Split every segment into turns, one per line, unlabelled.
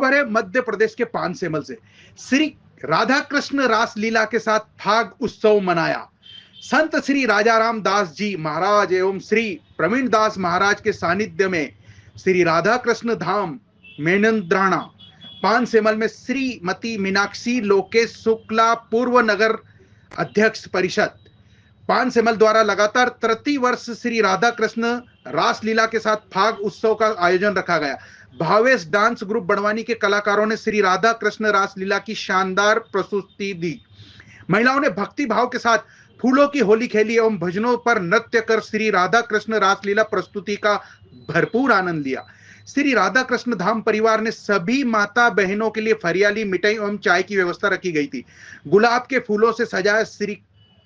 खबर है मध्य प्रदेश के पानसेमल से। श्री राधा कृष्ण रासलीला के साथ फाग उत्सव मनाया। संत श्री राजाराम दास जी महाराज एवं श्री प्रवीण दास महाराज के सानिध्य में श्री राधा कृष्ण धाम मेनंद्राणा पानसेमल में श्रीमती मीनाक्षी लोकेश शुक्ला पूर्व नगर अध्यक्ष परिषद पानसेमल द्वारा लगातार 33 वर्ष श्री राधा कृष्ण रासलीला के साथ फाग उत्सव का आयोजन रखा गया। भावेश डांस ग्रुप बड़वानी के कलाकारों ने श्री राधा कृष्ण रासलीला की शानदार प्रस्तुति दी। महिलाओं ने भक्ति भाव के साथ फूलों की होली खेली एवं भजनों पर नृत्य कर श्री राधा कृष्ण रासलीला प्रस्तुति का भरपूर आनंद लिया। श्री राधा कृष्ण धाम परिवार ने सभी माता बहनों के लिए फरियाली, मिठाई एवं चाय की व्यवस्था रखी गई थी। गुलाब के फूलों से सजाया श्री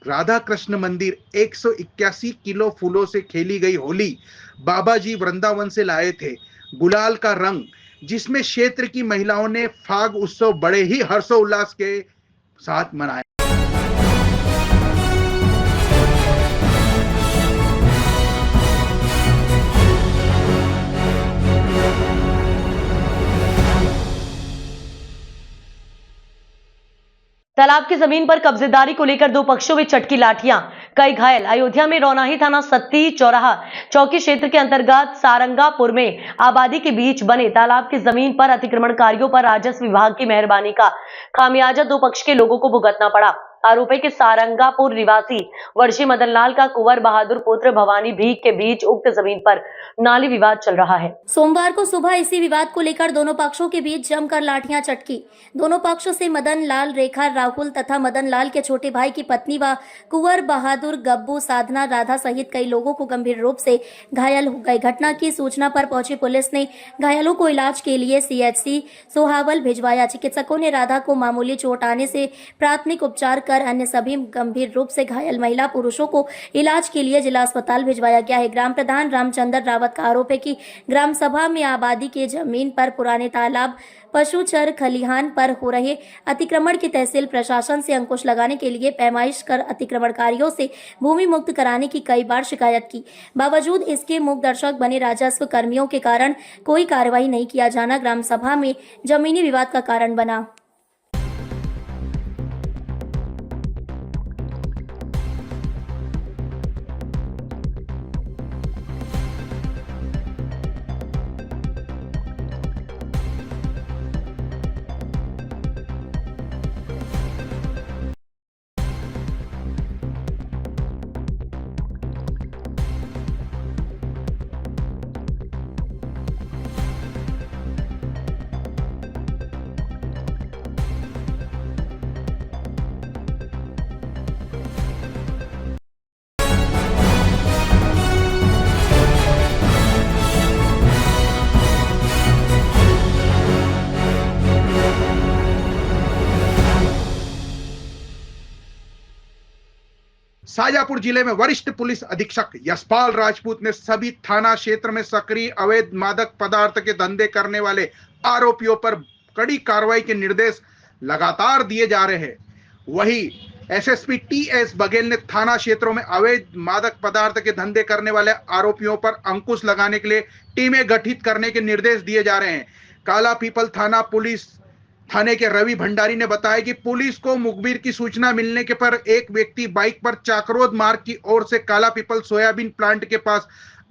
राधा कृष्ण मंदिर 181 किलो फूलों से खेली गई होली बाबा जी वृंदावन से लाए थे। गुलाल का रंग, जिसमें क्षेत्र की महिलाओं ने फाग उत्सव बड़े ही हर्षोल्लास के साथ मनाया।
तालाब की जमीन पर कब्जेदारी को लेकर दो पक्षों में चटकी लाठियां, कई घायल। अयोध्या में रौनाही थाना सत्ती चौराहा चौकी क्षेत्र के अंतर्गत सारंगापुर में आबादी के बीच बने तालाब की जमीन पर अतिक्रमणकारियों पर राजस्व विभाग की मेहरबानी का खामियाजा दो पक्ष के लोगों को भुगतना पड़ा। आरोपी के सारंगापुर निवासी वर्षी मदन लाल का कुंवर बहादुर पुत्र भवानी भीख के बीच उक्त जमीन पर नाली विवाद चल रहा है।
सोमवार को सुबह इसी विवाद को लेकर दोनों पक्षों के बीच जमकर लाठियां चटकी। दोनों पक्षों से मदन लाल, रेखा, राहुल तथा मदन लाल के छोटे भाई की पत्नी व कुंवर बहादुर, गब्बू, साधना, राधा सहित कई लोगों को गंभीर रूप से घायल हो गए। घटना की सूचना पर पहुंची पुलिस ने घायलों को इलाज के लिए CHC सोहावल भिजवाया। चिकित्सकों ने राधा को मामूली चोट आने से प्राथमिक उपचार कर अन्य सभी गंभीर रूप से घायल महिला पुरुषों को इलाज के लिए जिला अस्पताल भिजवाया गया है। ग्राम प्रधान रामचंद्र रावत का आरोप है कि ग्राम सभा में आबादी के जमीन पर पुराने तालाब, पशुचर खलिहान पर हो रहे अतिक्रमण की तहसील प्रशासन से अंकुश लगाने के लिए पैमाइश कर अतिक्रमणकारियों से भूमि मुक्त कराने की कई बार शिकायत की। बावजूद इसके मूक दर्शक बने राजस्व कर्मियों के कारण कोई कार्रवाई नहीं किया जाना ग्राम सभा में जमीनी विवाद का कारण बना।
शाजापुर जिले में वरिष्ठ पुलिस अधीक्षक यशपाल राजपूत ने सभी थाना क्षेत्र में सक्रिय अवैध मादक पदार्थ के धंधे करने वाले आरोपियों पर कड़ी कार्रवाई के निर्देश लगातार दिए जा रहे हैं। वहीं SSP TS बघेल ने थाना क्षेत्रों में अवैध मादक पदार्थ के धंधे करने वाले आरोपियों पर अंकुश लगाने के लिए टीमें गठित करने के निर्देश दिए जा रहे हैं। काला पीपल थाने के रवि भंडारी ने बताया कि पुलिस को मुखबिर की सूचना मिलने के पर एक व्यक्ति बाइक पर चाकरोद मार्ग की ओर से काला पीपल सोयाबीन प्लांट के पास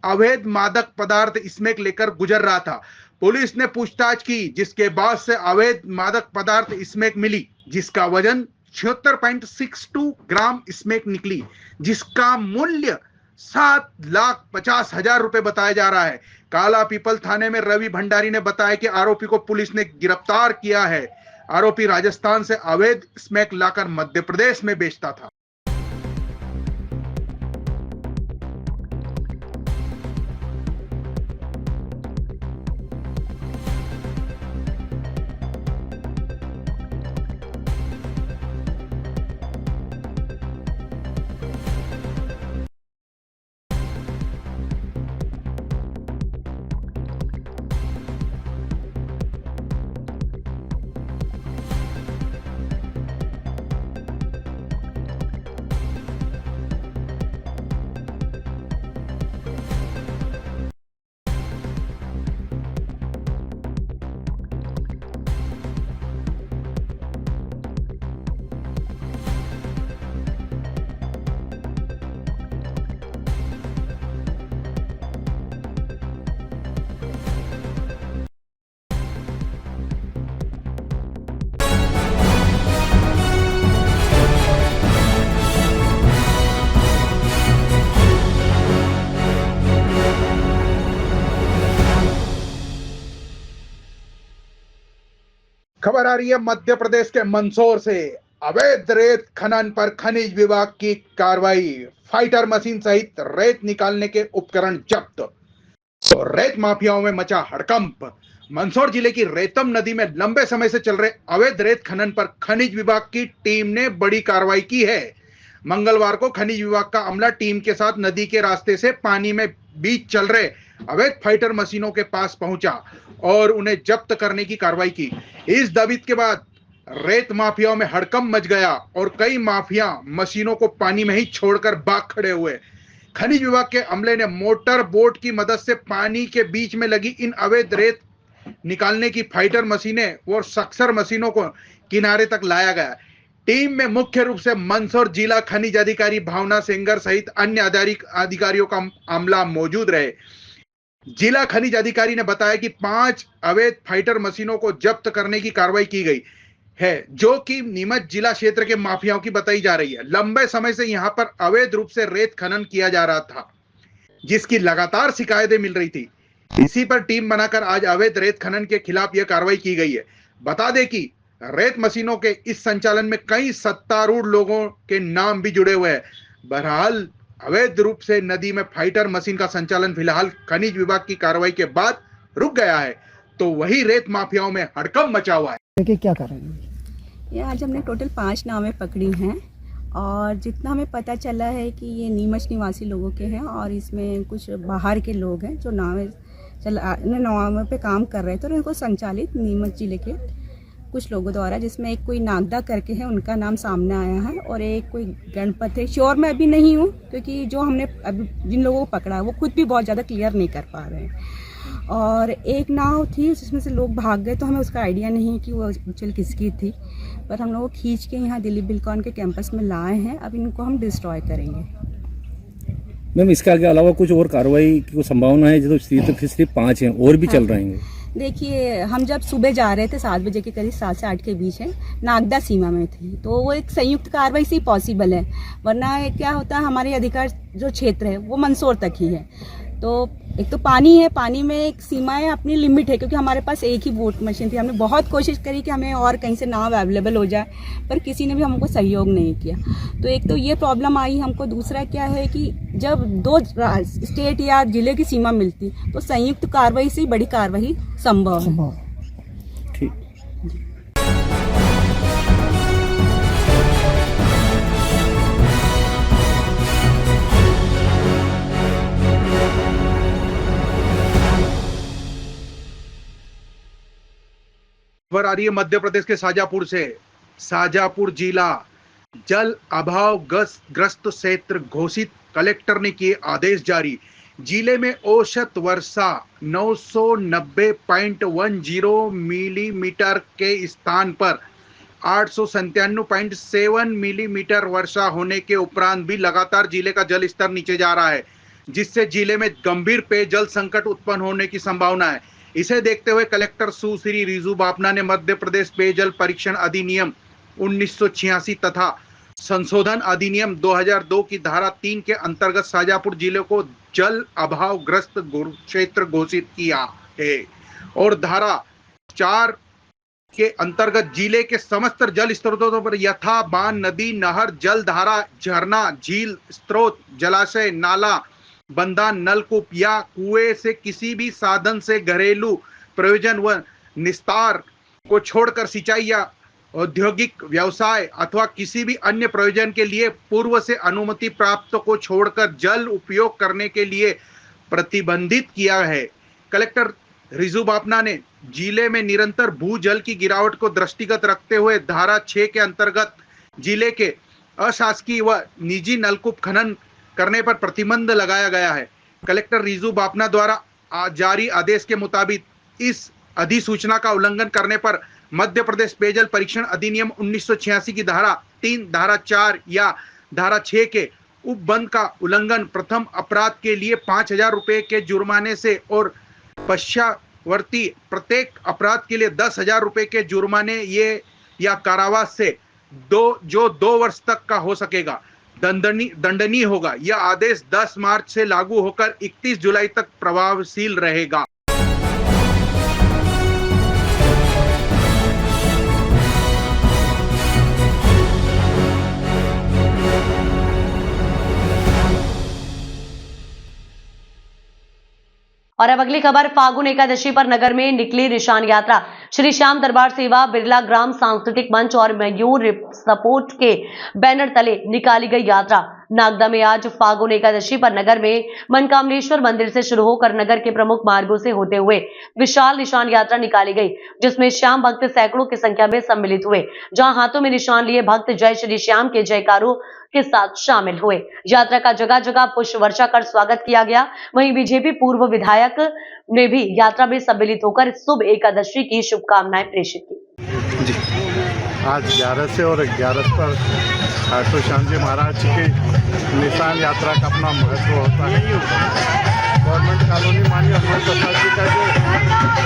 अवैध मादक पदार्थ स्मैक लेकर गुजर रहा था। पुलिस ने पूछताछ की, जिसके बाद से अवैध मादक पदार्थ स्मैक मिली, जिसका वजन 76.62 ग्राम स्मैक निकली, जिसका मूल्य 7,50,000 रुपए बताया जा रहा है। काला पीपल थाने में रवि भंडारी ने बताया कि आरोपी को पुलिस ने गिरफ्तार किया है। आरोपी राजस्थान से अवैध स्मैक लाकर मध्य प्रदेश में बेचता था। खबर आ रही है मध्य प्रदेश के मंदसौर से। अवैध रेत खनन पर खनिज विभाग की कार्रवाई, फाइटर मशीन सहित रेत निकालने के उपकरण जब्त। तो रेत माफियाओं में मचा हड़कंप। मंदसौर जिले की रेतम नदी में लंबे समय से चल रहे अवैध रेत खनन पर खनिज विभाग की टीम ने बड़ी कार्रवाई की है। मंगलवार को खनिज विभाग का अमला टीम के साथ नदी के रास्ते से पानी में बीच चल रहे अवैध फाइटर मशीनों के पास पहुंचा और उन्हें जब्त करने की कार्रवाई की। इस दबिश के बाद रेत माफियाओं में हड़कंप मच गया और कई माफिया मशीनों को पानी में ही छोड़कर भाग खड़े हुए। खनिज विभाग के अमले ने मोटर बोट की मदद से पानी के बीच में लगी इन अवैध रेत निकालने की फाइटर मशीनें और सक्सर मशीनों को किनारे तक लाया गया। टीम में मुख्य रूप से मंदसौर जिला खनिज अधिकारी भावना सेंगर सहित अन्य अधिकारियों का अमला मौजूद रहे। जिला खनिज अधिकारी ने बताया कि 5 अवैध फाइटर मशीनों को जब्त करने की कार्रवाई की गई है, जो कि नीमच जिला क्षेत्र के माफियाओं की बताई जा रही है। लंबे समय से यहां पर अवैध रूप से रेत खनन किया जा रहा था, जिसकी लगातार शिकायतें मिल रही थी। इसी पर टीम बनाकर आज अवैध रेत खनन के खिलाफ यह कार्रवाई की गई है। बता दें कि रेत मशीनों के इस संचालन में कई सत्तारूढ़ लोगों के नाम भी जुड़े हुए हैं। बहरहाल अवैध रूप से नदी में फाइटर मशीन का संचालन फिलहाल खनिज विभाग की कार्रवाई के बाद रुक गया है, तो वही रेत माफियाओं में हड़कंप मचा हुआ है।
देखिए क्या कर रहे हैं
ये आज हमने टोटल 5 नावें पकड़ी हैं और जितना हमें पता चला है कि ये नीमच निवासी लोगों के हैं और इसमें कुछ बाहर के लोग हैं जो नावें पे काम कर रहे थे और इनको संचालित नीमच जिले के कुछ लोगों द्वारा, जिसमें एक कोई नागदा करके है, उनका नाम सामने आया है और एक कोई गणपत है। श्योर मैं अभी नहीं हूँ क्योंकि जो हमने अभी जिन लोगों को पकड़ा है वो खुद भी बहुत ज़्यादा क्लियर नहीं कर पा रहे हैं। और एक नाव थी जिसमें से लोग भाग गए, तो हमें उसका आइडिया नहीं कि वो एक्चुअल किसकी थी, पर हम लोग खींच के यहाँ दिलीप बिल्कॉन के कैंपस में लाए हैं। अब इनको हम डिस्ट्रॉय करेंगे।
मैम, इसके आगे अलावा कुछ और कार्रवाई की संभावना है? जो फिर सिर्फ 5 हैं, और भी चल रहे हैं?
देखिए, हम जब सुबह जा रहे थे 7 बजे के करीब, 7 से 8 के बीच है, नागदा सीमा में थी, तो वो एक संयुक्त कार्रवाई से पॉसिबल है। वरना क्या होता है, हमारे अधिकार जो क्षेत्र है वो मंदसौर तक ही है। तो एक तो पानी है, पानी में एक सीमा है, अपनी लिमिट है, क्योंकि हमारे पास एक ही बोट मशीन थी। हमने बहुत कोशिश करी कि हमें और कहीं से नाव अवेलेबल हो जाए, पर किसी ने भी हमको सहयोग नहीं किया। तो एक तो ये प्रॉब्लम आई हमको। दूसरा क्या है कि जब 2 स्टेट या जिले की सीमा मिलती तो संयुक्त कार्रवाई से बड़ी कार्रवाई संभव है।
ठीक।
खबर आ रही है मध्य प्रदेश के शाजापुर से। शाजापुर जिला जल अभाव ग्रस्त क्षेत्र घोषित, कलेक्टर ने किए आदेश जारी। जिले में औसत वर्षा 990.10 मिलीमीटर के स्थान पर 897.7 मिलीमीटर वर्षा होने के उपरांत भी लगातार जिले का जल स्तर नीचे जा रहा है, जिससे जिले में गंभीर पेयजल संकट उत्पन्न होने की संभावना है। इसे देखते हुए कलेक्टर सुश्री रिजू बापना ने मध्य प्रदेश पेयजल परीक्षण अधिनियम 1986 तथा संशोधन अधिनियम 2002 की धारा 3 के अंतर्गत शाजापुर जिले को जल अभाव ग्रस्त क्षेत्र घोषित किया है और धारा 4 के अंतर्गत जिले के समस्त जल स्रोतों पर यथा बांध, नदी, नहर, जल धारा, झरना, झील, स्रोत, जलाशय, नाला, बंधा, नलकूप या कुएं से किसी भी साधन से घरेलू प्रयोजन व निस्तार को छोड़कर सिंचाई या औद्योगिक व्यवसाय अथवा किसी भी अन्य प्रयोजन के लिए पूर्व से अनुमति प्राप्त को छोड़कर जल उपयोग करने के लिए प्रतिबंधित किया है। कलेक्टर रिजू बापना ने जिले में निरंतर भूजल की गिरावट को दृष्टिगत रखते हुए धारा 6 के अंतर्गत जिले के अशासकीय व निजी नलकूप खनन करने पर प्रतिबंध लगाया गया है। कलेक्टर रिजू बापना द्वारा जारी आदेश के मुताबिक इस अधिसूचना का उल्लंघन करने पर मध्य प्रदेश पेयजल परीक्षण अधिनियम 1986 की धारा 3, धारा 4 या धारा 6 के उपबंध का उल्लंघन प्रथम अपराध के लिए 5,000 रुपए के जुर्माने से और पश्चावर्ती प्रत्येक अपराध के लिए 10,000 रुपए के जुर्माने या कारावास से 2 वर्ष तक का हो सकेगा दंडनीय होगा। यह आदेश 10 मार्च से लागू होकर 31 जुलाई तक प्रभावशील रहेगा।
और अब अगली खबर, फागुन एकादशी पर नगर में निकली निशान यात्रा। श्री श्याम दरबार सेवा, बिरला ग्राम सांस्कृतिक मंच और मयूर सपोर्ट के बैनर तले निकाली गई यात्रा। नागदा में आज फागुन एकादशी पर नगर में मनकामनेश्वर मंदिर से शुरू होकर नगर के प्रमुख मार्गों से होते हुए विशाल निशान यात्रा निकाली गई, जिसमें श्याम भक्त सैकड़ों की संख्या में सम्मिलित हुए, जहां हाथों में निशान लिए भक्त जय श्री श्याम के जयकारों के साथ शामिल हुए। यात्रा का जगह जगह पुष्प वर्षा कर स्वागत किया गया। वहीं बीजेपी पूर्व विधायक ने भी यात्रा में सम्मिलित होकर शुभ एकादशी की शुभकामनाएं प्रेषित की।
आज 11 से और 11 पर खाटू श्याम जी महाराज की निशान यात्रा का अपना महत्व होता है। गवर्नमेंट कॉलोनी माननीय हनुमान प्रसाद जी का जो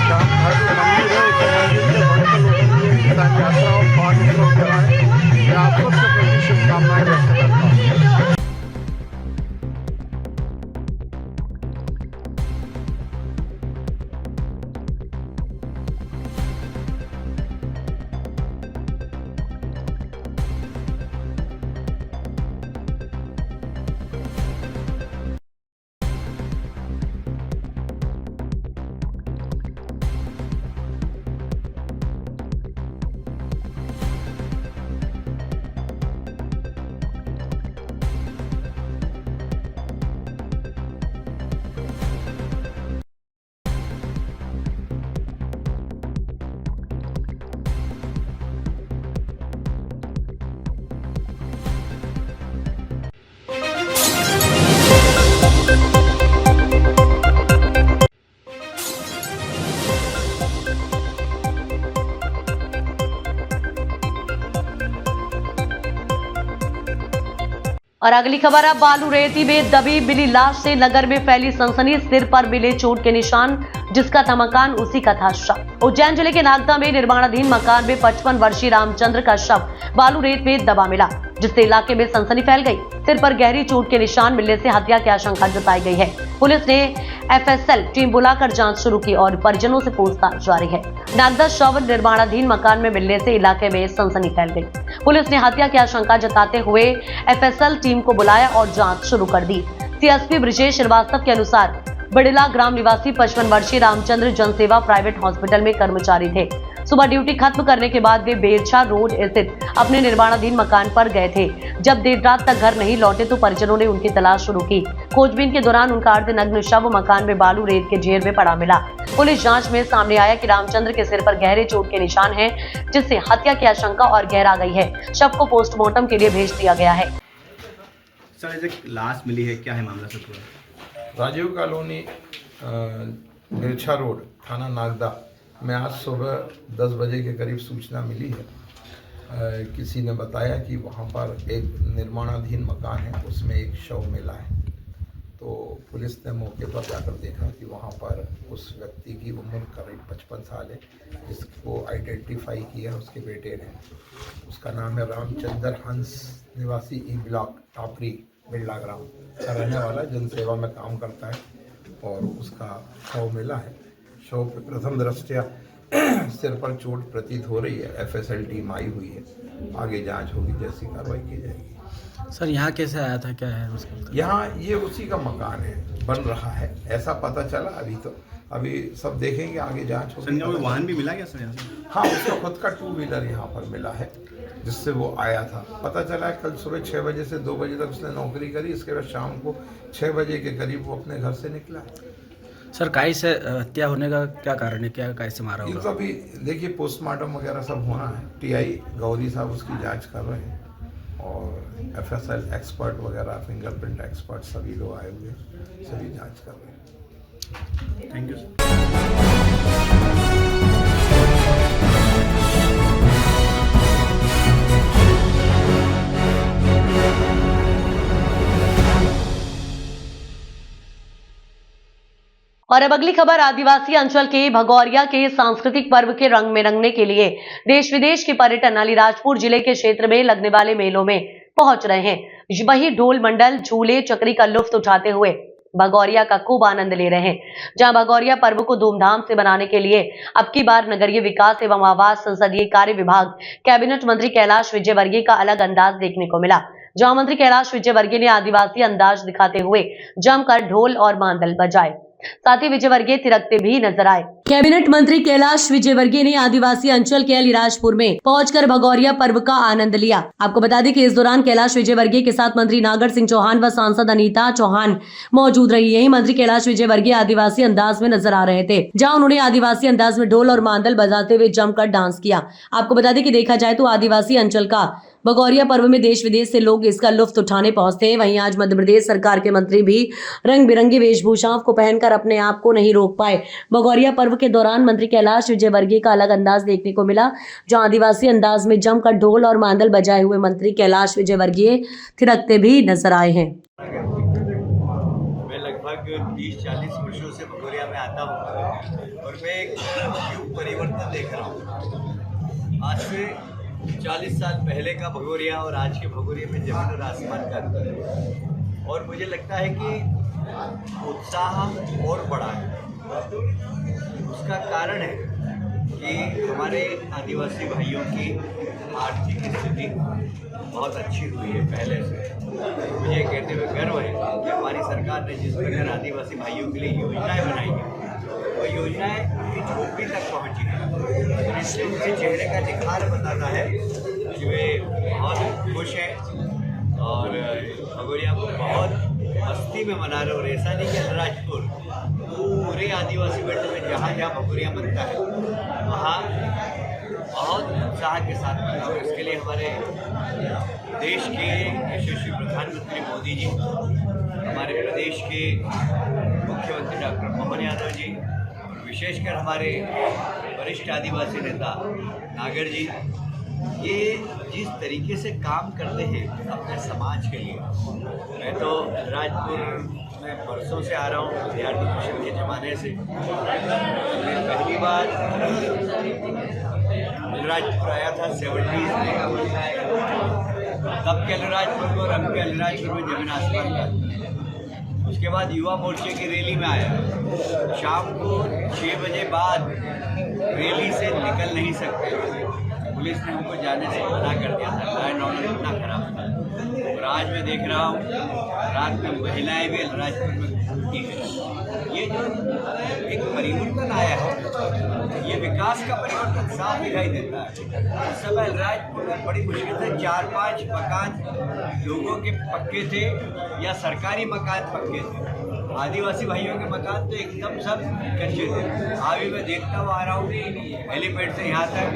श्याम घाट मंदिर है, उस मंदिर के भक्त लोगों की निशान यात्रा और फाग उत्सव कराए, मैं आप सबके प्रति शुभकामनाएं व्यक्त करता हूँ।
और अगली खबर, अब बालू रेती में दबी मिली लाश से नगर में फैली सनसनी। सिर पर मिले चोट के निशान, जिसका था मकान, उसी का था शव। उज्जैन जिले के नागदा में निर्माणाधीन मकान में 55 वर्षीय रामचंद्र का शव बालू रेत में दबा मिला, जिससे इलाके में सनसनी फैल गई। सिर पर गहरी चोट के निशान मिलने से हत्या की आशंका जताई गई है। पुलिस ने एफएसएल टीम बुलाकर जांच शुरू की और परिजनों से पूछताछ जारी है। नागदा शव निर्माणाधीन मकान में मिलने से इलाके में सनसनी फैल गई। पुलिस ने हत्या की आशंका जताते हुए एफएसएल टीम को बुलाया और जांच शुरू कर दी। सीएसपी ब्रिजेश श्रीवास्तव के अनुसार बड़िला ग्राम निवासी 55 वर्षीय रामचंद्र जनसेवा प्राइवेट हॉस्पिटल में कर्मचारी थे। सुबह ड्यूटी खत्म करने के बाद वे बेरछा रोड स्थित अपने निर्माणाधीन मकान पर गए थे। जब देर रात तक घर नहीं लौटे तो परिजनों ने उनकी तलाश शुरू की। खोजबीन के दौरान उनका अर्धनग्न शव मकान में बालू रेत के ढेर में पड़ा मिला। पुलिस जांच में सामने आया कि रामचंद्र के सिर पर गहरे चोट के निशान हैं, जिससे हत्या की आशंका और गहरा गई है। शव को पोस्टमार्टम के लिए भेज दिया गया है।
सर, एक लाश मिली है, क्या है मामला सर पूरा?
राजीव कॉलोनी निरछा रोड, थाना नागदा में आज सुबह 10 बजे के करीब सूचना मिली है। किसी ने बताया कि वहाँ पर एक निर्माणाधीन मकान है, उसमें एक शव मिला है। तो पुलिस ने मौके पर जाकर देखा कि वहाँ पर उस व्यक्ति की उम्र करीब 55 साल है, जिसको आइडेंटिफाई किया उसके बेटे ने। उसका नाम है रामचंद्र हंस, निवासी ई ब्लॉक टापरी बिरला ग्राम का रहने वाला, जनसेवा में काम करता है और उसका शव मिला है। शव पे प्रथम दृष्टया सिर पर चोट प्रतीत हो रही है। एफएसएल टीम आई हुई है, आगे जांच होगी, जैसी कार्रवाई की जाएगी।
सर, यहाँ कैसे आया था, क्या है उसका?
यहाँ ये उसी का मकान है, बन रहा है, ऐसा पता चला। अभी सब देखेंगे, आगे जांच होगी।
कोई वाहन भी मिला क्या सर यहाँ से?
हाँ, उसका खुद का 2 व्हीलर यहाँ पर मिला है, जिससे वो आया था। पता चला है कल सुबह 6 बजे से 2 बजे तक उसने नौकरी करी। इसके बाद शाम को 6 बजे के करीब वो अपने घर से निकला है।
सर, काय से हत्या होने का क्या कारण है, क्या काय से मारा होगा?
इनको अभी देखिए पोस्टमार्टम वगैरह सब होना है। टीआई गौरी साहब उसकी जांच कर रहे हैं और एफएसएल एक्सपर्ट वगैरह, फिंगरप्रिंट एक्सपर्ट सभी लोग आए हुए, सभी जांच कर रहे हैं।
Thank you sir.
और अब अगली खबर, आदिवासी अंचल के भगौरिया के सांस्कृतिक पर्व के रंग में रंगने के लिए देश विदेश के पर्यटन अलीराजपुर जिले के क्षेत्र में लगने वाले मेलों में पहुंच रहे हैं। वही ढोल मंडल, झूले, चक्री का लुत्फ उठाते हुए भगौरिया का खूब आनंद ले रहे हैं। जहां भगौरिया पर्व को धूमधाम से मनाने के लिए अब की बार नगरीय विकास एवं आवास संसदीय कार्य विभाग कैबिनेट मंत्री कैलाश विजयवर्गीय का अलग अंदाज देखने को मिला। जहां मंत्री कैलाश विजयवर्गीय ने आदिवासी अंदाज दिखाते हुए जमकर ढोल और मांदल बजाए। साथ ही विजयवर्गीय थिरकते भी नजर आए। कैबिनेट मंत्री कैलाश विजयवर्गीय ने आदिवासी अंचल के अलीराजपुर में पहुंचकर भगौरिया पर्व का आनंद लिया। आपको बता दें कि इस दौरान कैलाश विजयवर्गीय के साथ मंत्री नागर सिंह चौहान व सांसद अनीता चौहान मौजूद रही। यही मंत्री कैलाश विजयवर्गीय आदिवासी अंदाज में नजर आ रहे थे, जहां उन्होंने आदिवासी अंदाज में ढोल और मांदल बजाते हुए जमकर डांस किया। आपको बता दें कि देखा जाए तो आदिवासी अंचल का भगौरिया पर्व में देश विदेश से लोग इसका लुत्फ उठाने पहुंचते हैं। वहीं आज मध्य प्रदेश सरकार के मंत्री भी रंग बिरंगी वेशभूषाओं को पहनकर अपने आप को नहीं रोक पाए। भगौरिया पर्व के दौरान मंत्री कैलाश विजयवर्गीय का अलग अंदाज देखने को मिला, जहां आदिवासी अंदाज में जमकर ढोल और मांदल बजाए हुए मंत्री कैलाश विजयवर्गीय थिरकते भी नजर आए हैं।
मैं लगभग 30-40 वर्षों से भगोरिया में आता हूँ और मैं एक युग परिवर्तन देख रहा हूँ। आज से 40 साल पहले का भगोरिया और आज के भगोरिया में जमीन और आसमान का अंतर है और मुझे लगता है कि उत्साह और बढ़ा है। उसका कारण है कि हमारे आदिवासी भाइयों की आर्थिक स्थिति बहुत अच्छी हुई है पहले से। मुझे कहते हुए गर्व है कि हमारी सरकार ने जिस प्रकार आदिवासी भाइयों के लिए योजनाएं बनाई हैं वो योजनाएं झोपड़ी तक पहुंची हैं और इससे उनके चेहरे का निखार बताता है कि वे बहुत खुश हैं और भगोरिया को बहुत मस्ती में मना रहे। और ऐसा नहीं कि अलीराजपुर पूरे आदिवासी बेल्ट में जहाँ जहाँ भगोरिया बनता है वहाँ बहुत उत्साह के साथ बनता है। इसके लिए हमारे देश के यशस्वी प्रधानमंत्री मोदी जी, हमारे प्रदेश के मुख्यमंत्री डॉक्टर मोहन यादव जी और विशेषकर हमारे वरिष्ठ आदिवासी नेता नागर जी, ये जिस तरीके से काम करते हैं अपने समाज के लिए। मैं तो अलीराजपुर में बरसों से आ रहा हूँ, विद्यार्थी मिशन के ज़माने से। मैं पहली बार अलीराजपुर आया था 70s में, तब के अलीराजपुर को और अब के अलीराजपुर में जमीन आसमान का। उसके बाद युवा मोर्चे की रैली में आया। शाम को 6 बजे बाद रैली से निकल नहीं सकते, पुलिस ने हमको जाने से मना कर दिया था। लॉ एंड ऑर्डर इतना खराब था। और आज मैं देख रहा हूँ रात में महिलाएं भी अलीराजपुर में घूमती हैं। ये जो एक परिवर्तन आया है, ये विकास का परिवर्तन साफ दिखाई देता है। उस समय अलीराजपुर में बड़ी मुश्किल से 4-5 मकान लोगों के पक्के थे या सरकारी मकान पक्के थे। आदिवासी भाइयों के मकान तो एकदम सब कच्चे थे। अभी मैं देखता हुआ आ रहा हूँ हेलीपैड से यहाँ तक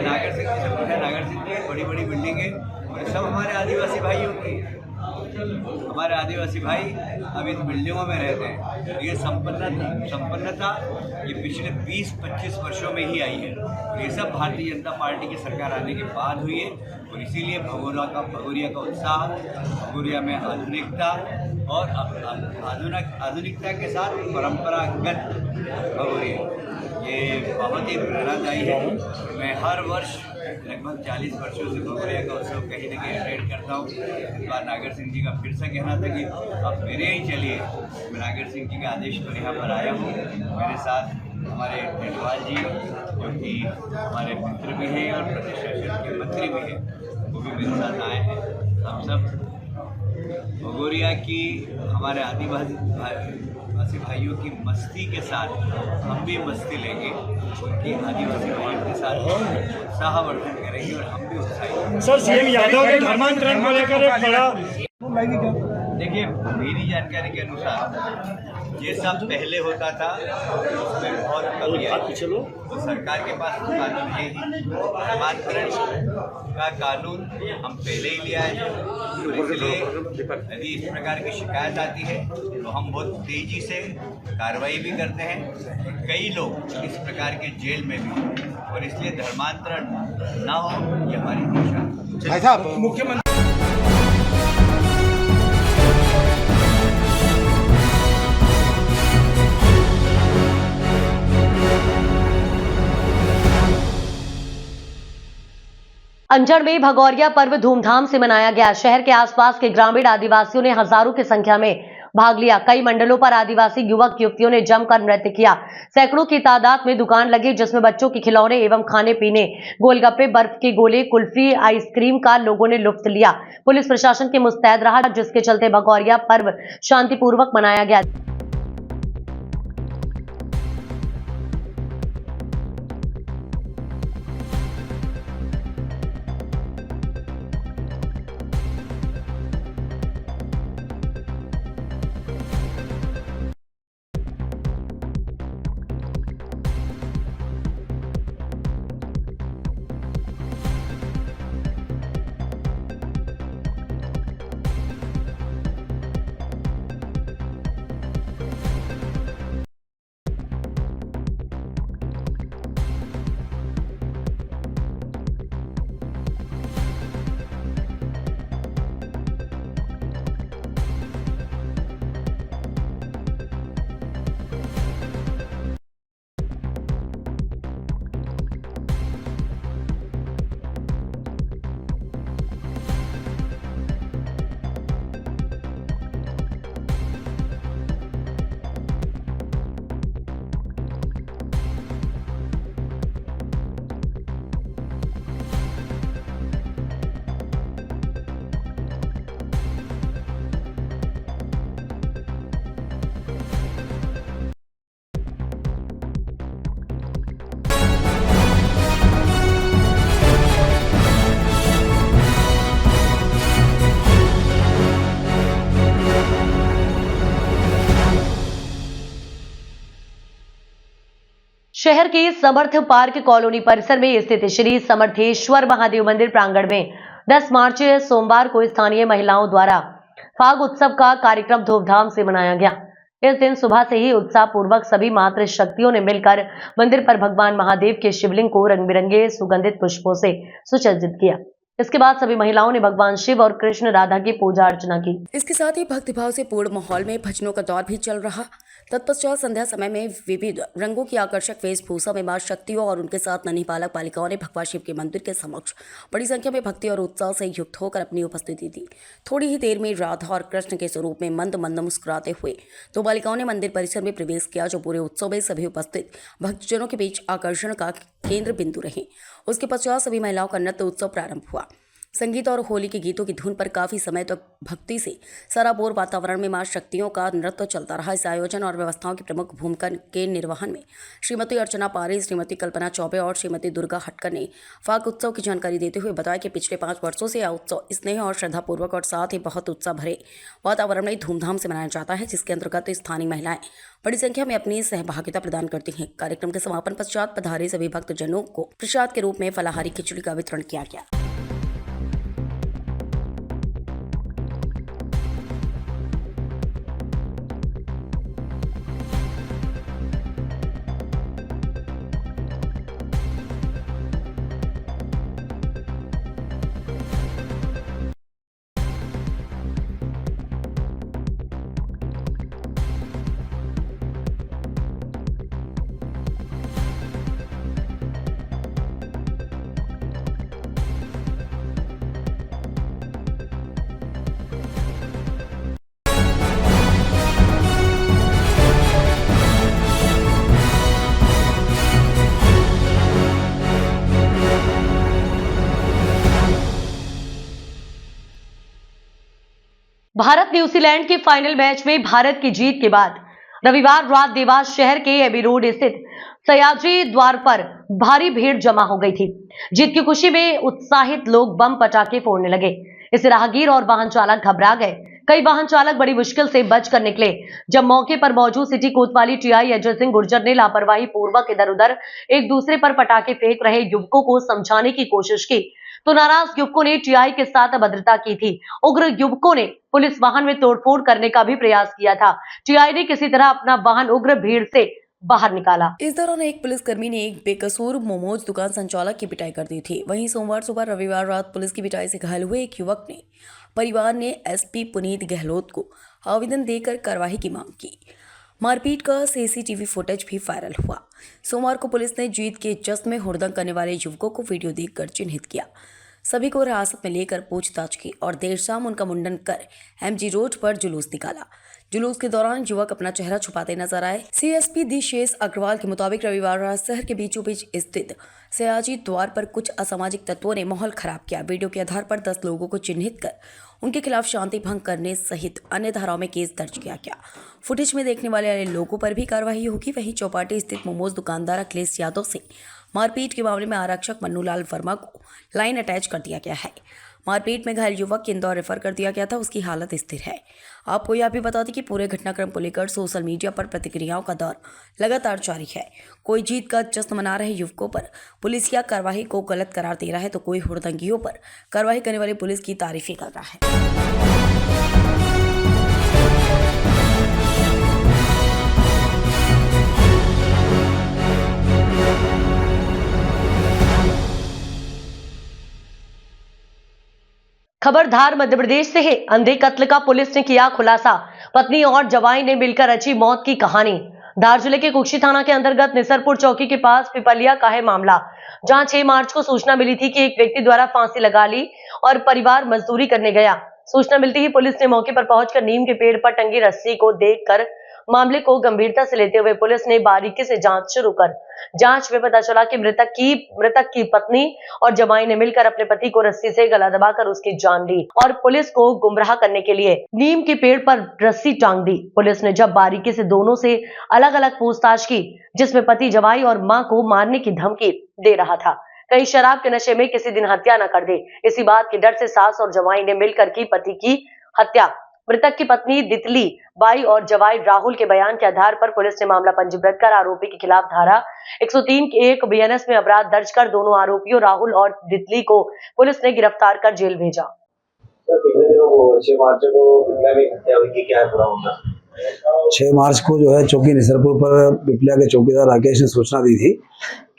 नागर सिंह की सब है, नागर सिंह की बड़ी बड़ी बिल्डिंगें और सब हमारे आदिवासी भाइयों की। हमारे आदिवासी भाई अब इन बिल्डिंगों में रहते हैं। ये संपन्नता ये पिछले 20-25 वर्षों में ही आई है और ये सब भारतीय जनता पार्टी की सरकार आने के बाद हुई है। और इसीलिए भगोरिया का उत्साह, भगोरिया में आधुनिकता और आधुनिकता के साथ परंपरागत भगोरिया, ये बहुत ही प्रेरणादायी है। मैं हर वर्ष लगभग 40 वर्षों से भगोरिया का उत्सव कहीं न कहीं अटेंड करता हूँ। इस बार नागर सिंह जी का फिर से कहना था कि अब मेरे ही चलिए। मैं नागर सिंह जी के आदेश पर यहाँ पर आया हूँ। मेरे साथ हमारे टेटवाल जी जो कि हमारे मित्र भी हैं और प्रदेश शासन के मंत्री भी हैं, वो भी मेरे साथ आए हैं। हम सब भगोरिया की हमारे आदिवासी भाइयों की मस्ती के साथ हम भी मस्ती लेंगे, उनकी आदिवासी भाइयों के साथ उत्साहवर्धन करेंगे और हम भी उत्साहित।
सर, सीएम यादव के धर्मांतरण को लेकर एक बड़ा,
देखिए मेरी जानकारी के अनुसार ये सब पहले होता था, उसमें बहुत कमी आई। तो सरकार के पास तो कानून है ही, धर्मांतरण का कानून हम पहले ही ले आए हैं। तो इसलिए यदि इस प्रकार की शिकायत आती है तो हम बहुत तेजी से कार्रवाई भी करते हैं। कई लोग इस प्रकार के जेल में भी हैं और इसलिए धर्मांतरण ना हो, ये हमारी दिशा है।
मुख्यमंत्री
अंजड़ में भगौरिया पर्व धूमधाम से मनाया गया। शहर के आसपास के ग्रामीण आदिवासियों ने हजारों की संख्या में भाग लिया। कई मंडलों पर आदिवासी युवक युवतियों ने जमकर नृत्य किया। सैकड़ों की तादाद में दुकान लगी जिसमें बच्चों के खिलौने एवं खाने पीने, गोलगप्पे, बर्फ के गोले, कुल्फी, आइसक्रीम का लोगों ने लुत्फ लिया। पुलिस प्रशासन के मुस्तैद रहा, जिसके चलते भगौरिया पर्व शांतिपूर्वक मनाया गया। शहर के समर्थ पार्क कॉलोनी परिसर में स्थित श्री समर्थेश्वर महादेव मंदिर प्रांगण में 10 मार्च सोमवार को स्थानीय महिलाओं द्वारा फाग उत्सव का कार्यक्रम धूमधाम से मनाया गया। इस दिन सुबह से ही उत्साह पूर्वक सभी मातृ शक्तियों ने मिलकर मंदिर पर भगवान महादेव के शिवलिंग को रंग बिरंगे सुगंधित पुष्पों से सुसज्जित किया। इसके बाद सभी महिलाओं ने भगवान शिव और कृष्ण राधा की पूजा अर्चना की।
इसके साथ ही भक्तिभाव से पूर्ण माहौल में भजनों का दौर भी चल रहा। तत्पश्चात संध्या समय में विविध रंगों की आकर्षक वेशभूषा में मां शक्तियों और उनके साथ नन्ही बालक बालिकाओं ने भगवान शिव के मंदिर के समक्ष बड़ी संख्या में भक्ति और उत्साह से युक्त होकर अपनी उपस्थिति दी। थोड़ी ही देर में राधा और कृष्ण के स्वरूप में मंद मंद मुस्कुराते हुए दो बालिकाओं ने मंदिर परिसर में प्रवेश किया, जो पूरे उत्सव में सभी उपस्थित भक्तजनों के बीच आकर्षण का केंद्र बिंदु रहे। उसके पश्चात सभी महिलाओं का नृत्य उत्सव प्रारंभ हुआ। संगीत और होली के गीतों की धुन पर काफी समय तक भक्ति से सराबोर वातावरण में मां शक्तियों का नृत्य चलता रहा। इस आयोजन और व्यवस्थाओं की प्रमुख भूमिका के निर्वहन में श्रीमती अर्चना पारे, श्रीमती कल्पना चौबे और श्रीमती दुर्गा हटकर ने फाग उत्सव की जानकारी देते हुए बताया कि पिछले 5 वर्षों से यह उत्सव स्नेह और श्रद्धापूर्वक और साथ ही बहुत उत्साह भरे वातावरण में धूमधाम से मनाया जाता है, जिसके अंतर्गत स्थानीय महिलाएं बड़ी संख्या में अपनी सहभागिता प्रदान करती हैं। कार्यक्रम के समापन पश्चात पधारे सभी भक्तजनों को प्रसाद के रूप में फलाहारी खिचड़ी का वितरण किया गया।
भारत न्यूजीलैंड के फाइनल मैच में भारत की जीत के बाद रविवार रात देवास शहर के एबी रोड स्थित सयाजी द्वार पर भारी भीड़ जमा हो गई थी। जीत की खुशी में उत्साहित लोग बम पटाखे फोड़ने लगे। इससे राहगीर और वाहन चालक घबरा गए। कई वाहन चालक बड़ी मुश्किल से बचकर निकले। जब मौके पर मौजूद सिटी कोतवाली टीआई अजय सिंह गुर्जर ने लापरवाही पूर्वक इधर उधर एक दूसरे पर पटाखे फेंक रहे युवकों को समझाने की कोशिश की तो नाराज युवकों ने टीआई के साथ अभद्रता की थी। उग्र युवकों ने पुलिस वाहन में तोड़फोड़ करने का भी प्रयास किया था। टीआई ने किसी तरह अपना वाहन उग्र भीड़ से बाहर निकाला।
इस दौरान एक पुलिसकर्मी ने एक बेकसूर मोमोज दुकान संचालक की पिटाई कर दी थी। वहीं सोमवार सुबह रविवार रात पुलिस की पिटाई से घायल हुए एक युवक ने परिवार ने एसपी पुनीत गहलोत को आवेदन देकर कार्रवाई की मांग की। मारपीट का सीसीटीवी फुटेज भी वायरल हुआ। सोमवार को पुलिस ने जीत के जश्न में हुड़दंग करने वाले युवकों को वीडियो देखकर चिन्हित किया। सभी को हिरासत में लेकर पूछताछ की और देर शाम उनका मुंडन कर एमजी रोड पर जुलूस निकाला। जुलूस के दौरान युवक अपना चेहरा छुपाते नजर आए। सीएसपी दिशेष अग्रवाल के मुताबिक रविवार रात शहर के बीचों बीच स्थित सयाजी द्वार पर कुछ असामाजिक तत्वों ने माहौल खराब किया। वीडियो के आधार पर 10 लोगों को चिन्हित कर उनके खिलाफ शांति भंग करने सहित अन्य धाराओं में केस दर्ज किया गया। फुटेज में देखने वाले लोगों पर भी कार्रवाई होगी। वहीं चौपाटी स्थित मोमोज दुकानदार अखिलेश यादव से मारपीट के मामले में आरक्षक मन्नूलाल वर्मा को लाइन अटैच कर दिया गया है। मारपीट में घायल युवक को इंदौर रेफर कर दिया गया था। उसकी हालत स्थिर है। आपको यह भी बता दें कि पूरे घटनाक्रम को लेकर सोशल मीडिया पर प्रतिक्रियाओं का दौर लगातार जारी है। कोई जीत का जश्न मना रहे युवकों पर पुलिस या कार्रवाई को गलत करार दे रहा है तो कोई हुड़दंगियों पर कार्रवाई करने वाली पुलिस की तारीफें कर रहा है।
खबरदार मध्य प्रदेश से है। अंधे कत्ल का पुलिस ने किया खुलासा। पत्नी और जवाई ने मिलकर रची मौत की कहानी। धार जिले के कुक्षी थाना के अंतर्गत निसरपुर चौकी के पास पिपलिया का है मामला, जहां 6 मार्च को सूचना मिली थी कि एक व्यक्ति द्वारा फांसी लगा ली और परिवार मजदूरी करने गया। सूचना मिलते ही पुलिस ने मौके पर पहुंचकर नीम के पेड़ पर टंगी रस्सी को देखकर मामले को गंभीरता से लेते हुए पुलिस ने बारीकी से जांच शुरू कर जांच में पता चला कि मृतक की पत्नी और जमाई ने मिलकर अपने पति को रस्सी से गला दबाकर उसकी जान ली और पुलिस को गुमराह करने के लिए नीम के पेड़ पर रस्सी टांग दी। पुलिस ने जब बारीकी से दोनों से अलग अलग पूछताछ की, जिसमें पति जवाई और मां को मारने की धमकी दे रहा था। कहीं शराब के नशे में किसी दिन हत्या न कर दे, इसी बात के डर से सास और जवाई ने मिलकर की पति की हत्या। मृतक की पत्नी तितली बाई और जवाई राहुल के बयान के आधार पर पुलिस ने मामला पंजीबद्ध कर आरोपी के खिलाफ धारा 103(1) बीएनएस में अपराध दर्ज कर दोनों आरोपियों राहुल और तितली को पुलिस ने गिरफ्तार कर जेल भेजा।
6 मार्च को जो है चौकी निसरपुर पर पिपलिया के चौकीदार राकेश ने सूचना दी थी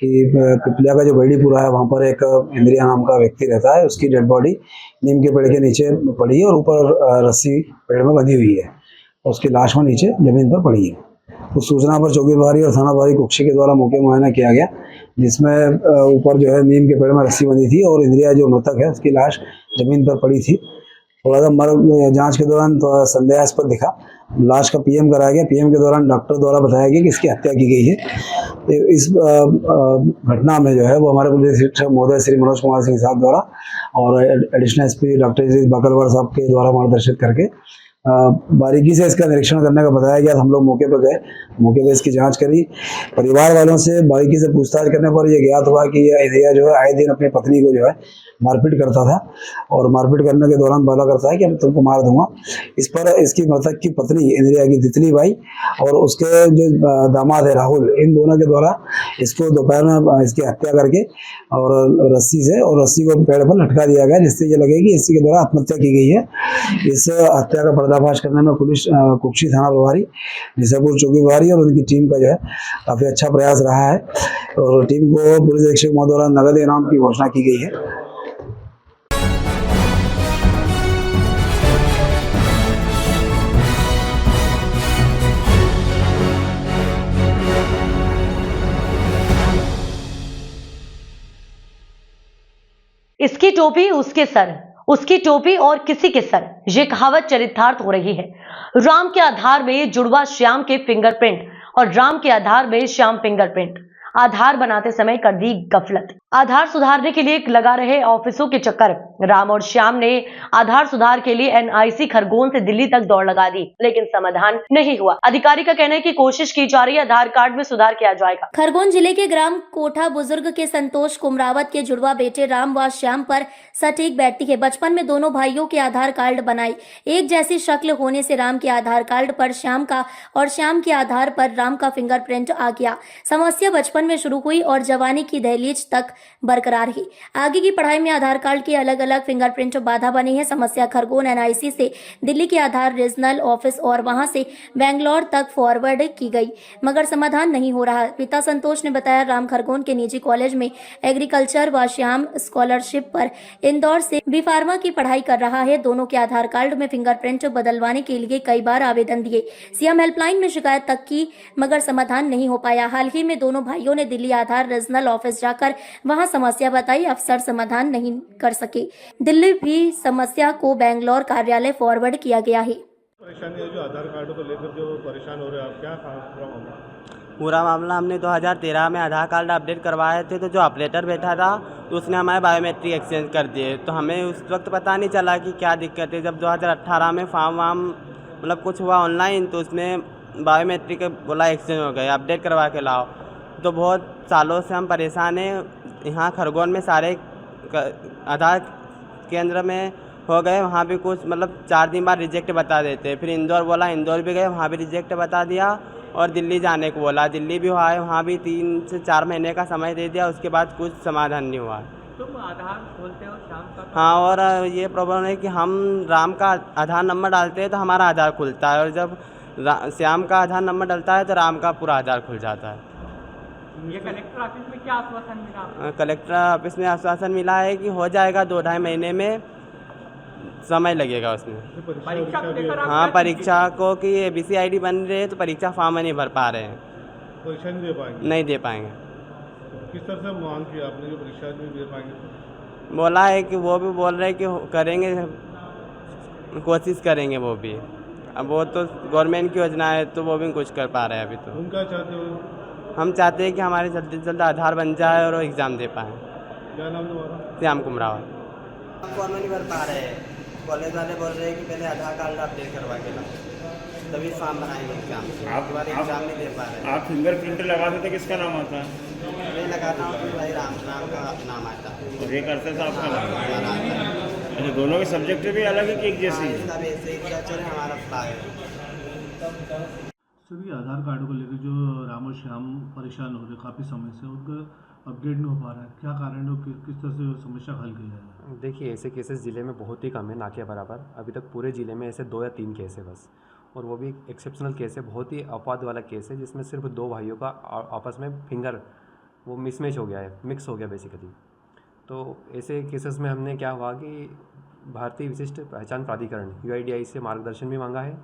कि पिपलिया का जो बेड़ीपुरा है वहाँ पर एक इंद्रिया नाम का व्यक्ति रहता है, उसकी डेड बॉडी नीम के पेड़ के नीचे पड़ी है और ऊपर रस्सी पेड़ में बंधी हुई है, उसकी लाश में नीचे जमीन पर पड़ी है। उस सूचना पर चौकी प्रभारी और थाना प्रभारी कुक्षी के द्वारा मौके मुआयना किया गया, जिसमें ऊपर जो है नीम के पेड़ में रस्सी बंधी थी और इंद्रिया जो मृतक है उसकी लाश जमीन पर पड़ी थी। थोड़ा सा जांच के दौरान तो संदेहास्पद दिखा, लाश का पीएम कराया गया। पीएम के दौरान डॉक्टर द्वारा बताया गया कि इसकी हत्या की गई है। इस घटना में जो है वो हमारे पुलिस अधीक्षक महोदय श्री मनोज कुमार सिंह साहब द्वारा और एडिशनल एसपी डॉक्टर बकलवाड़ साहब के द्वारा मार्गदर्शित करके बारीकी से इसका निरीक्षण करने का बताया गया। हम लोग मौके पर गए, मौके पर इसकी जांच करी। परिवार वालों से बारीकी से पूछताछ करने पर यह ज्ञात हुआ कि यह इंद्रिया जो है आए दिन अपनी पत्नी को जो है मारपीट करता था और मारपीट करने के दौरान बोला करता है कि मैं तुमको मार दूंगा। इस पर इसकी मृतक की पत्नी इंद्रिया की तितली बाई और उसके जो दामाद है राहुल, इन दोनों के द्वारा इसको दोपहर में इसकी हत्या करके और रस्सी को पेड़ पर लटका दिया गया, जिससे ये लगे कि इसके द्वारा आत्महत्या की गई है। इस हत्या का पर्दाफाश करने में पुलिस कुक्षी थाना प्रभारी, निसरपुर चौकी प्रभारी और उनकी टीम का जो है काफी अच्छा प्रयास रहा है और टीम को पुलिस अधीक्षक महोदय द्वारा नगद इनाम की घोषणा की गई है।
इसकी टोपी उसके सर, उसकी टोपी और किसी के सर, ये कहावत चरितार्थ हो रही है। राम के आधार में जुड़वा श्याम के फिंगरप्रिंट और राम के आधार में श्याम फिंगरप्रिंट। आधार बनाते समय कर दी गफलत। आधार सुधारने के लिए लगा रहे ऑफिसों के चक्कर। राम और श्याम ने आधार सुधार के लिए एनआईसी खरगोन से दिल्ली तक दौड़ लगा दी, लेकिन समाधान नहीं हुआ। अधिकारी का कहना है कि कोशिश की जा रही है, आधार कार्ड में सुधार किया जाएगा।
खरगोन जिले के ग्राम कोठा बुजुर्ग के संतोष कुमरावत के जुड़वा बेटे राम व श्याम पर सटीक बैठती है। बचपन में दोनों भाइयों के आधार कार्ड बनाई, एक जैसी शक्ल होने से राम के आधार कार्ड पर श्याम का और श्याम के आधार पर राम का फिंगरप्रिंट आ गया। समस्या बचपन में शुरू हुई और जवानी की दहलीज तक बरकरार रही। आगे की पढ़ाई में आधार कार्ड के अलग अलग फिंगरप्रिंट बाधा बनी है। समस्या खरगोन एनआईसी से दिल्ली के आधार रीजनल ऑफिस और वहां से बेंगलोर तक फॉरवर्ड की गई, मगर समाधान नहीं हो रहा। पिता संतोष ने बताया, राम खरगोन के निजी कॉलेज में एग्रीकल्चर व श्याम स्कॉलरशिप पर इंदौर से बी फार्मा की पढ़ाई कर रहा है। दोनों के आधार कार्ड में फिंगरप्रिंट बदलवाने के लिए कई बार आवेदन दिए, सीएम हेल्पलाइन में शिकायत तक की, मगर समाधान नहीं हो पाया। हाल ही में दोनों भाइयों ने दिल्ली आधार रीजनल ऑफिस जाकर वहां समस्या बताई, अफसर समाधान नहीं कर सके। दिल्ली भी समस्या को बेंगलोर कार्यालय फॉरवर्ड किया गया है।
परेशानी है जो आधार कार्ड को लेकर जो परेशान हो रहे हैं आप, क्या
पूरा मामला हमने 2013 में आधार कार्ड अपडेट करवाए थे, तो जो ऑपरेटर बैठा था तो उसने हमारे बायोमेट्रिक एक्सचेंज कर दिए, तो हमें उस वक्त पता नहीं चला कि क्या दिक्कत है। जब 2018 में फॉर्म वाम मतलब कुछ हुआ ऑनलाइन, तो उसमें बायोमेट्रिक बोला एक्सचेंज हो गए, अपडेट करवा के लाओ। तो बहुत सालों से हम परेशान हैं। यहाँ खरगोन में सारे आधार केंद्र में हो गए, वहाँ भी कुछ मतलब 4 दिन बाद रिजेक्ट बता देते। फिर इंदौर बोला, इंदौर भी गए, वहाँ भी रिजेक्ट बता दिया और दिल्ली जाने को बोला, दिल्ली भी हुआ है, वहाँ भी 3 से 4 महीने का समय दे दिया, उसके बाद कुछ समाधान नहीं हुआ।
तुम आधार खोलते हो श्याम का?
हाँ, और ये प्रॉब्लम है कि हम राम का आधार नंबर डालते हैं तो हमारा आधार खुलता है, और जब श्याम का आधार नंबर डलता है तो राम का पूरा आधार खुल जाता है।
ये कलेक्टर ऑफिस में क्या आश्वासन मिला?
कलेक्टर ऑफिस में आश्वासन मिला है कि हो जाएगा, 2-2.5 महीने में समय लगेगा उसमें।
परीक्षा को लेकर
हाँ, परीक्षा को कि ABC ID बन रही है तो परीक्षा फॉर्म नहीं भर पा रहे हैं,
परीक्षा नहीं दे पाएंगे।
नहीं दे पाएंगे।
किस तरह से मांग किया आपने जो परीक्षा नहीं दे पाएंगे?
बोला है कि वो भी बोल रहे हैं कि करेंगे, कोशिश करेंगे वो भी। अब वो तो गवर्नमेंट की योजना है तो वो भी कुछ कर पा रहे हैं अभी। तो
तुम क्या चाहते हो?
हम चाहते हैं कि हमारे जल्दी से जल्दी आधार बन जाए और एग्ज़ाम दे पाएँ।
क्या नाम तुम्हारा?
श्याम कुमरावत। फॉर्म नहीं भर पा रहे हैं, कॉलेज वाले बोल रहे हैं कि पहले आधार कार्ड अपडेट करवा के लाओ, तभी फॉर्म बनाएंगे एग्जाम। एग्जाम नहीं दे पा रहे।
आप फिंगरप्रिंट लगाते थे, किसका नाम आता है?
मैं लगाता हूँ कि भाई राम का नाम आता है।
और ये करते थे आपका नाम? अच्छा, दोनों के सब्जेक्ट भी अलग है कि एक जैसी है?
सब ऐसे एग्रीकल्चर है, हमारा फ्लाई है।
सर ये आधार कार्ड को लेकर जो राम और श्याम परेशान हो रहे काफ़ी समय से, उनका अपडेट नहीं हो पा रहा है, क्या कारण है, किस तरह से समस्या हल की जाए?
देखिए, ऐसे केसेस ज़िले में बहुत ही कम है, ना के बराबर। अभी तक पूरे ज़िले में ऐसे 2 या 3 केस है बस, और वो भी एक एक्सेप्शनल केस है, बहुत ही अपवाद वाला केस है, जिसमें सिर्फ 2 भाइयों का आपस में फिंगर वो मिसमैच हो गया है, मिक्स हो गया बेसिकली। तो ऐसे केसेस में हमने क्या हुआ कि भारतीय विशिष्ट पहचान प्राधिकरण UIDAI से मार्गदर्शन भी मांगा है,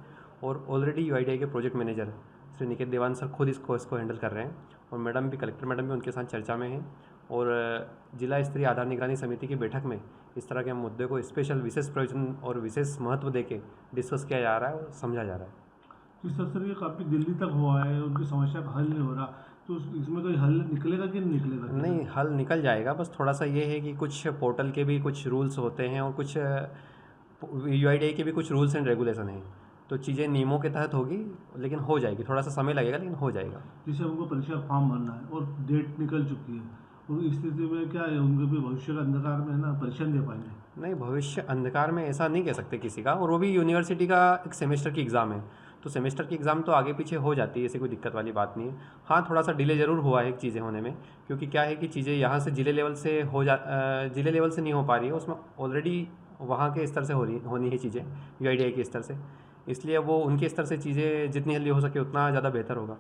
और ऑलरेडी UIDAI के प्रोजेक्ट मैनेजर श्री निकेत देवान सर खुद इसको हैंडल कर रहे हैं, और मैडम भी, कलेक्टर मैडम भी उनके साथ चर्चा में हैं, और जिला स्तरीय आधार निगरानी समिति की बैठक में इस तरह के मुद्दे को स्पेशल विशेष प्रयोजन और विशेष महत्व देके डिस्कस किया जा रहा है और समझा जा रहा है।
जिस तरह से ये काफ़ी दिल्ली तक हुआ है, उनकी समस्या का हल नहीं हो रहा, तो इसमें कोई हल निकलेगा कि नहीं निकलेगा?
नहीं, हल निकल जाएगा, बस थोड़ा सा ये है कि कुछ पोर्टल के भी कुछ रूल्स होते हैं और कुछ UIDAI के भी कुछ रूल्स एंड रेगुलेशन हैं, तो चीज़ें नियमों के तहत होगी, लेकिन हो जाएगी, थोड़ा सा समय लगेगा लेकिन हो जाएगा।
जैसे उनको परीक्षा फॉर्म भरना है और डेट निकल चुकी है, और इस स्थिति में क्या है, उनके भी भविष्य का अंधकार में है ना, परीक्षा नहीं दे पाएंगे?
नहीं, भविष्य अंधकार में ऐसा नहीं कह सकते किसी का, और वो भी यूनिवर्सिटी का एक सेमेस्टर की एग्ज़ाम है, तो सेमेस्टर की एग्ज़ाम तो आगे पीछे हो जाती है, ऐसी कोई दिक्कत वाली बात नहीं है। हाँ, थोड़ा सा डिले ज़रूर हुआ है चीज़ें होने में, क्योंकि क्या है कि चीज़ें यहाँ से जिले लेवल से जिले लेवल से नहीं हो पा रही है, उसमें ऑलरेडी वहाँ के स्तर से होनी है चीज़ें, UIDAI के स्तर से, इसलिए वो उनके स्तर से चीज़ें जितनी जल्दी हो सके उतना ज़्यादा बेहतर होगा।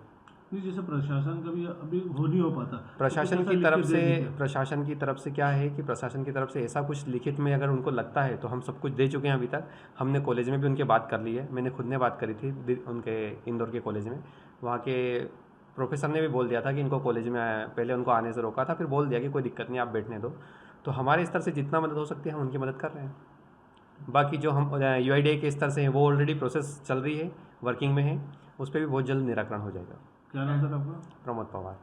नहीं, जैसे प्रशासन का भी अभी हो नहीं हो पाता,
प्रशासन की तरफ से क्या है कि प्रशासन की तरफ से ऐसा कुछ लिखित में अगर उनको लगता है तो हम सब कुछ दे चुके हैं अभी तक। हमने कॉलेज में भी उनके बात कर ली है, मैंने खुद ने बात करी थी उनके इंदौर के कॉलेज में, वहाँ के प्रोफेसर ने भी बोल दिया था कि इनको कॉलेज में पहले उनको आने से रोका था, फिर बोल दिया कि कोई दिक्कत नहीं, आप बैठने दो। तो हमारे स्तर से जितना मदद हो सकती है हम उनकी मदद कर रहे हैं। बाकी जो हम UIDAI के स्तर से हैं वो ऑलरेडी प्रोसेस चल रही है, वर्किंग में है, उस पर भी बहुत जल्द निराकरण हो जाएगा।
क्या नाम सर आपका?
प्रमोद पवार।